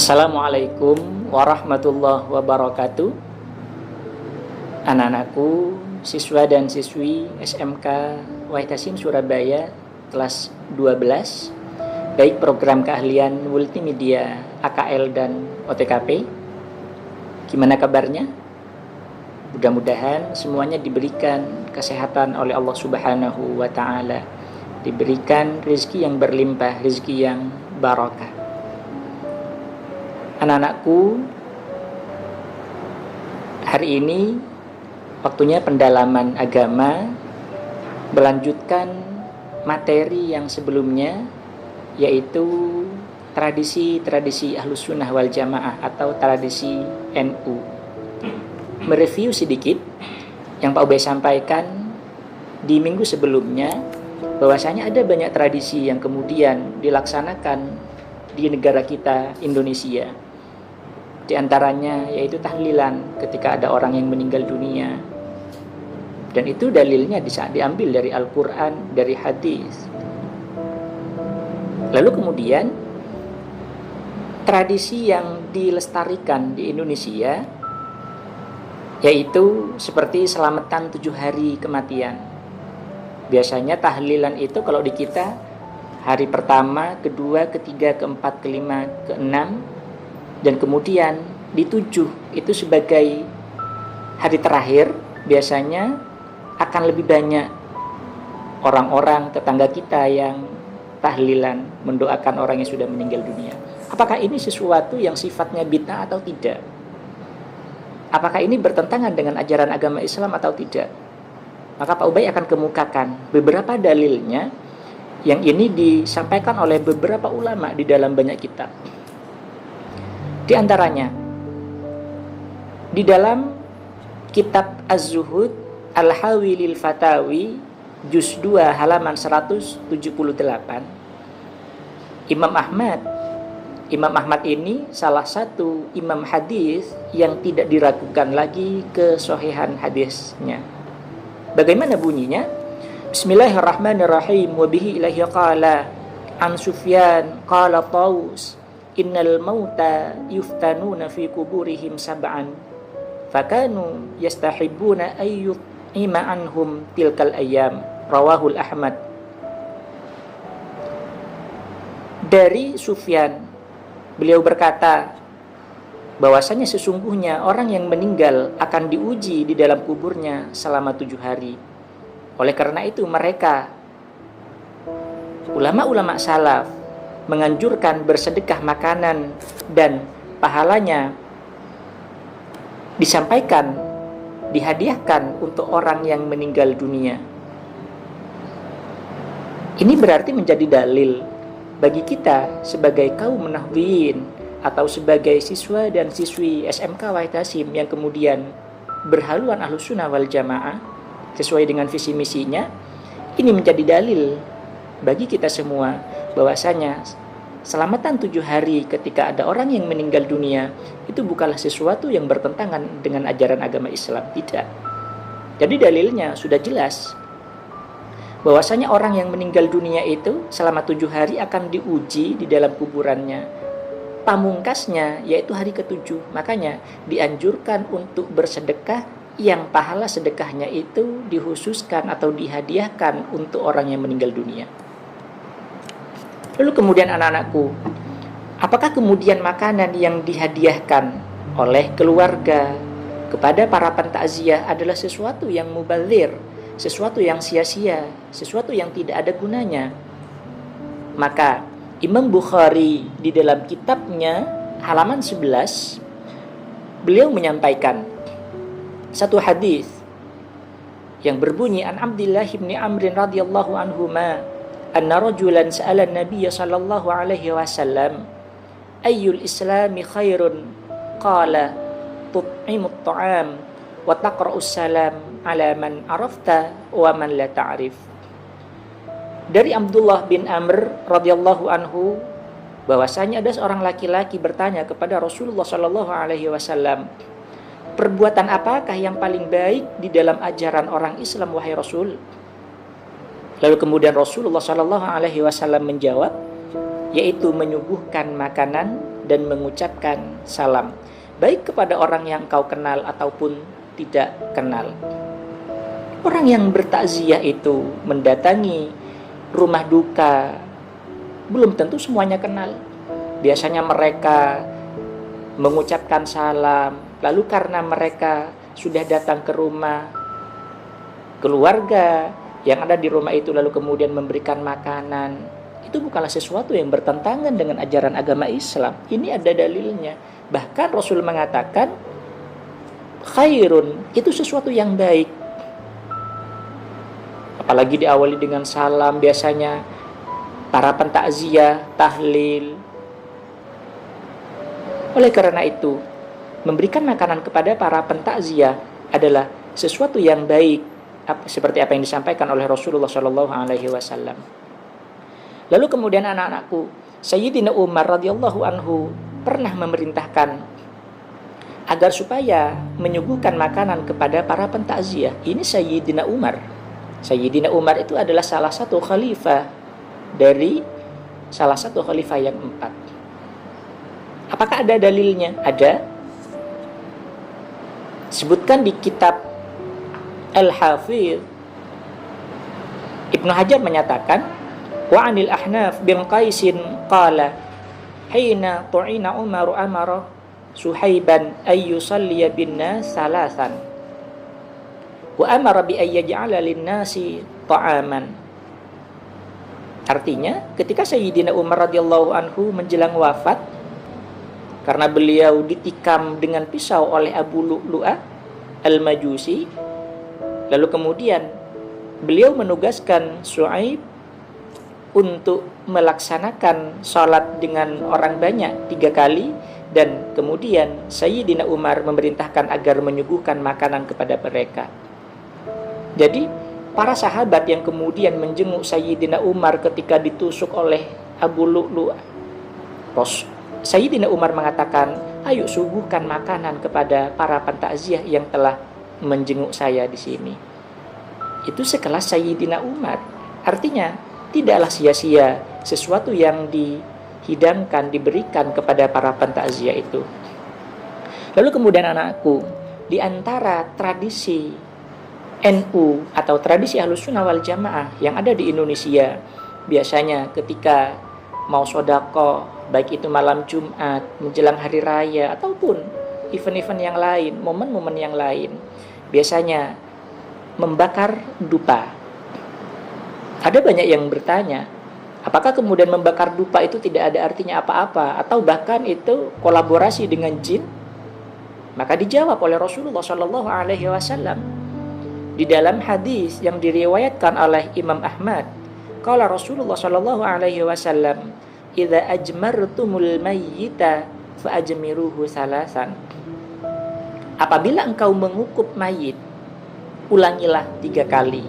Assalamualaikum warahmatullahi wabarakatuh. Anak-anakku, siswa dan siswi SMK Wahid Hasyim Surabaya kelas 12, baik program keahlian multimedia AKL dan OTKP. Gimana kabarnya? Mudah-mudahan semuanya diberikan kesehatan oleh Allah Subhanahu wa Ta'ala, diberikan rezeki yang berlimpah, rezeki yang barakah. Anak-anakku, hari ini waktunya pendalaman agama, melanjutkan materi yang sebelumnya, yaitu tradisi-tradisi Ahlus Sunnah wal Jamaah atau tradisi NU. Mereview sedikit yang Pak Ubay sampaikan di minggu sebelumnya, bahwasanya ada banyak tradisi yang kemudian dilaksanakan di negara kita, Indonesia. Di antaranya yaitu tahlilan ketika ada orang yang meninggal dunia. Dan itu dalilnya diambil dari Al-Quran, dari hadis. Lalu kemudian tradisi yang dilestarikan di Indonesia yaitu seperti selamatan 7 hari kematian. Biasanya tahlilan itu kalau di kita hari pertama, kedua, ketiga, keempat, kelima, keenam, dan kemudian di 7 itu sebagai hari terakhir. Biasanya akan lebih banyak orang-orang tetangga kita yang tahlilan, mendoakan orang yang sudah meninggal dunia. Apakah ini sesuatu yang sifatnya bid'ah atau tidak? Apakah ini bertentangan dengan ajaran agama Islam atau tidak? Maka Pak Ubay akan kemukakan beberapa dalilnya yang ini disampaikan oleh beberapa ulama di dalam banyak kitab. Di antaranya, di dalam kitab Az-Zuhud Al-Hawi lil Fatawi juz 2 halaman 178, Imam Ahmad ini salah satu imam hadis yang tidak diragukan lagi kesohihan hadisnya. Bagaimana bunyinya? Bismillahirrahmanirrahim. Wa bihi ilahi qala an Sufyan qala Taus innal mauta yuftanuna fi kuburihim sab'an fakanu yastahibbuna ayyu'ima anhum tilkal ayyam. Rawahul Ahmad. Dari Sufyan, beliau berkata bahwasanya sesungguhnya orang yang meninggal akan diuji di dalam kuburnya selama 7 hari. Oleh karena itu mereka, ulama-ulama salaf, menganjurkan bersedekah makanan dan pahalanya disampaikan, dihadiahkan untuk orang yang meninggal dunia. Ini berarti menjadi dalil bagi kita sebagai kaum nahwiyin atau sebagai siswa dan siswi SMK Wahid Hasyim yang kemudian berhaluan Ahlus Sunnah wal Jamaah sesuai dengan visi misinya. Ini menjadi dalil bagi kita semua bahwasanya selamatan 7 hari ketika ada orang yang meninggal dunia itu bukanlah sesuatu yang bertentangan dengan ajaran agama Islam, tidak. Jadi dalilnya sudah jelas bahwasanya orang yang meninggal dunia itu selama 7 hari akan diuji di dalam kuburannya. Pamungkasnya yaitu hari ke-7. Makanya dianjurkan untuk bersedekah yang pahala sedekahnya itu dikhususkan atau dihadiahkan untuk orang yang meninggal dunia. Lalu kemudian anak-anakku, apakah kemudian makanan yang dihadiahkan oleh keluarga kepada para pentakziah adalah sesuatu yang mubadzir, sesuatu yang sia-sia, sesuatu yang tidak ada gunanya? Maka Imam Bukhari di dalam kitabnya halaman 11, beliau menyampaikan satu hadis yang berbunyi an Abdullah bin Amr radhiyallahu anhuma anna rajulan sa'ala an-nabiy sallallahu alaihi wasallam ayyul islami khairun qala tut'imut ta'am wa taqra'us salam ala man arafta wa man la ta'rif. Dari Abdullah bin Amr radhiyallahu anhu bahwasanya ada seorang laki-laki bertanya kepada Rasulullah sallallahu alaihi wasallam, perbuatan apakah yang paling baik di dalam ajaran orang Islam wahai Rasul? Lalu kemudian Rasulullah SAW menjawab, yaitu menyuguhkan makanan dan mengucapkan salam, baik kepada orang yang kau kenal ataupun tidak kenal. Orang yang bertakziah itu mendatangi rumah duka, belum tentu semuanya kenal. Biasanya mereka mengucapkan salam, lalu karena mereka sudah datang ke rumah keluarga yang ada di rumah itu lalu kemudian memberikan makanan, itu bukanlah sesuatu yang bertentangan dengan ajaran agama Islam. Ini ada dalilnya. Bahkan Rasul mengatakan khairun, itu sesuatu yang baik. Apalagi diawali dengan salam, biasanya para pentakziah, tahlil. Oleh karena itu, memberikan makanan kepada para pentakziah adalah sesuatu yang baik, seperti apa yang disampaikan oleh Rasulullah SAW. Lalu kemudian anak-anakku, Sayyidina Umar radhiyallahu anhu pernah memerintahkan agar supaya menyuguhkan makanan kepada para pentakziah. Ini Sayyidina Umar. Sayyidina Umar itu adalah salah satu khalifah dari salah satu khalifah yang 4. Apakah ada dalilnya? Ada. Sebutkan di kitab Al-Hafidh, Ibnu Hajar menyatakan, wa anil Ahnaf bin Qaisin qala hina tu'ina Umar amara Suhaiban ay yusalliya bin nas salasan wa amara bi ay yaj'ala lin nasi ta'aman. Artinya, ketika Sayyidina Umar radhiyallahu anhu menjelang wafat, karena beliau ditikam dengan pisau oleh Abu Lu'lu'ah al-Majusi, lalu kemudian beliau menugaskan Suhaib untuk melaksanakan sholat dengan orang banyak 3 kali, dan kemudian Sayyidina Umar memerintahkan agar menyuguhkan makanan kepada mereka. Jadi para sahabat yang kemudian menjenguk Sayyidina Umar ketika ditusuk oleh Abu Lu'lu'ah, Sayyidina Umar mengatakan, ayo suguhkan makanan kepada para pentakziah yang telah menjenguk saya di sini. Itu sekelas Sayyidina Umar. Artinya, tidaklah sia-sia sesuatu yang dihidangkan, diberikan kepada para pentakziah itu. Lalu kemudian anakku, di antara tradisi NU atau tradisi Ahlussunnah wal Jamaah yang ada di Indonesia, biasanya ketika mau sedekah, baik itu malam Jumat, menjelang hari raya, ataupun event-event yang lain, momen-momen yang lain, biasanya membakar dupa. Ada banyak yang bertanya, apakah kemudian membakar dupa itu tidak ada artinya apa-apa, atau bahkan itu kolaborasi dengan jin? Maka dijawab oleh Rasulullah SAW di dalam hadis yang diriwayatkan oleh Imam Ahmad. Qala Rasulullah SAW, idza ajmartumul mayyita fa ajmiruhu salasan. Apabila engkau mengukup mayit, ulangilah 3 kali.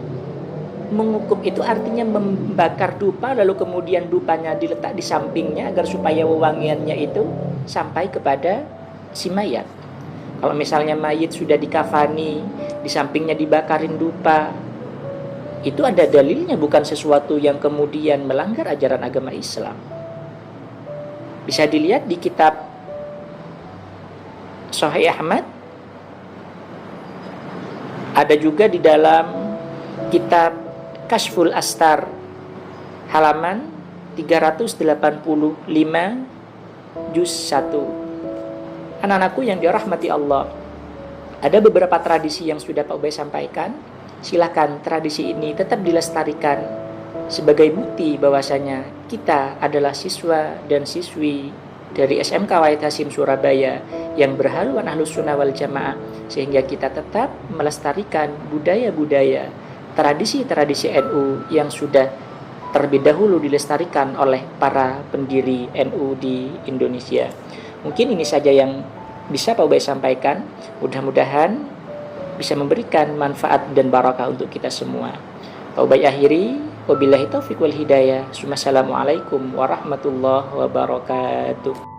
Mengukup itu artinya membakar dupa, lalu kemudian dupanya diletak di sampingnya agar supaya wewangiannya itu sampai kepada si mayat. Kalau misalnya mayit sudah dikafani, di sampingnya dibakarin dupa, itu ada dalilnya, bukan sesuatu yang kemudian melanggar ajaran agama Islam. Bisa dilihat di kitab Sahih Ahmad, ada juga di dalam kitab Kashful Astar halaman 385 juz 1. Anak-anakku yang dirahmati Allah, ada beberapa tradisi yang sudah Pak Ubay sampaikan. Silakan tradisi ini tetap dilestarikan sebagai bukti bahwasanya kita adalah siswa dan siswi dari SMK Wahid Hasyim Surabaya yang berhaluan Ahlussunnah wal Jamaah, sehingga kita tetap melestarikan budaya-budaya, tradisi-tradisi NU yang sudah terlebih dahulu dilestarikan oleh para pendiri NU di Indonesia. Mungkin ini saja yang bisa Pak Ubay sampaikan. Mudah-mudahan bisa memberikan manfaat dan barakah untuk kita semua. Pak Ubay akhiri, wabillahi taufiq wal hidayah. Assalamualaikum warahmatullahi wabarakatuh.